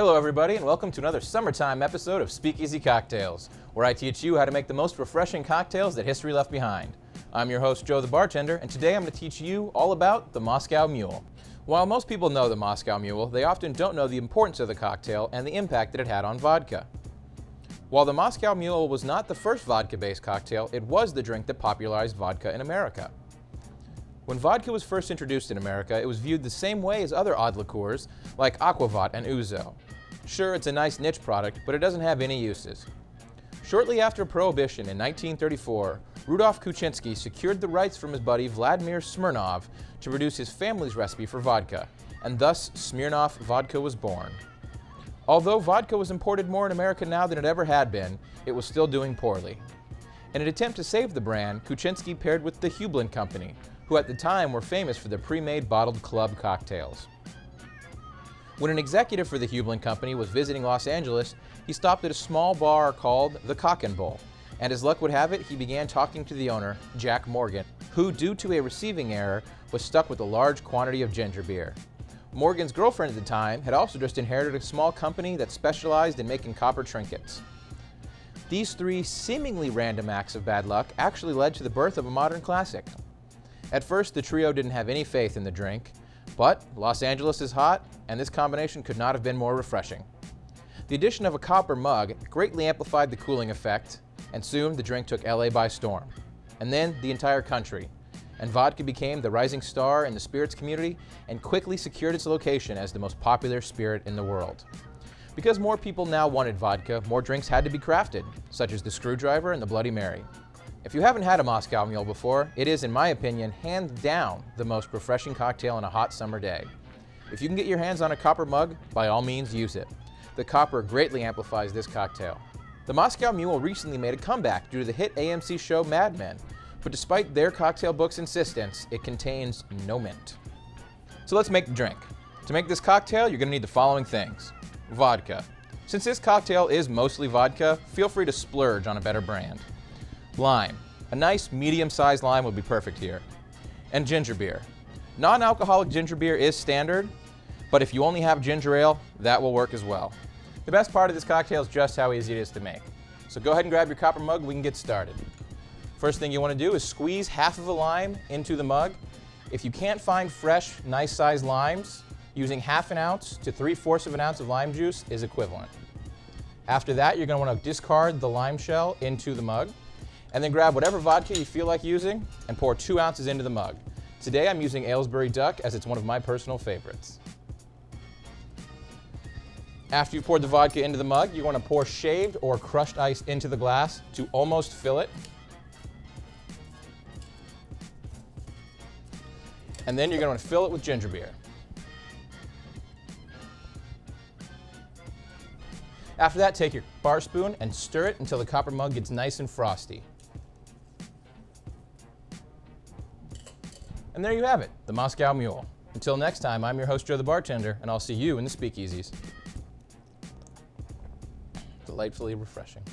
Hello everybody and welcome to another summertime episode of Speakeasy Cocktails, where I teach you how to make the most refreshing cocktails that history left behind. I'm your host Joe the bartender, and today I'm going to teach you all about the Moscow Mule. While most people know the Moscow Mule, they often don't know the importance of the cocktail and the impact that it had on vodka. While the Moscow Mule was not the first vodka-based cocktail, it was the drink that popularized vodka in America. When vodka was first introduced in America, it was viewed the same way as other odd liqueurs like aquavit and ouzo. Sure, it's a nice niche product, but it doesn't have any uses. Shortly after Prohibition in 1934, Rudolf Kuczynski secured the rights from his buddy Vladimir Smirnov to produce his family's recipe for vodka, and thus Smirnoff vodka was born. Although vodka was imported more in America now than it ever had been, it was still doing poorly. In an attempt to save the brand, Kuczynski paired with the Hublin Company, who at the time were famous for their pre-made bottled club cocktails. When an executive for the Hublin Company was visiting Los Angeles, he stopped at a small bar called the Cock and Bull, and as luck would have it, he began talking to the owner, Jack Morgan, who, due to a receiving error, was stuck with a large quantity of ginger beer. Morgan's girlfriend at the time had also just inherited a small company that specialized in making copper trinkets. These three seemingly random acts of bad luck actually led to the birth of a modern classic. At first, the trio didn't have any faith in the drink, but Los Angeles is hot, and this combination could not have been more refreshing. The addition of a copper mug greatly amplified the cooling effect, and soon the drink took LA by storm, and then the entire country, and vodka became the rising star in the spirits community and quickly secured its location as the most popular spirit in the world. Because more people now wanted vodka, more drinks had to be crafted, such as the Screwdriver and the Bloody Mary. If you haven't had a Moscow Mule before, it is, in my opinion, hands down the most refreshing cocktail on a hot summer day. If you can get your hands on a copper mug, by all means use it. The copper greatly amplifies this cocktail. The Moscow Mule recently made a comeback due to the hit AMC show Mad Men, but despite their cocktail book's insistence, it contains no mint. So let's make the drink. To make this cocktail, you're going to need the following things. Vodka. Since this cocktail is mostly vodka, feel free to splurge on a better brand. Lime. A nice medium-sized lime would be perfect here. And ginger beer. Non-alcoholic ginger beer is standard, but if you only have ginger ale, that will work as well. The best part of this cocktail is just how easy it is to make. So go ahead and grab your copper mug and we can get started. First thing you want to do is squeeze half of a lime into the mug. If you can't find fresh, nice-sized limes, using ½ ounce to 3/4 ounce of lime juice is equivalent. After that, you're going to want to discard the lime shell into the mug, and then grab whatever vodka you feel like using and pour 2 ounces into the mug. Today I'm using Aylesbury Duck as it's one of my personal favorites. After you've poured the vodka into the mug, you want to pour shaved or crushed ice into the glass to almost fill it. And then you're going to want to fill it with ginger beer. After that, take your bar spoon and stir it until the copper mug gets nice and frosty. And there you have it, the Moscow Mule. Until next time, I'm your host Joe the bartender, and I'll see you in the Speakeasies. Delightfully refreshing.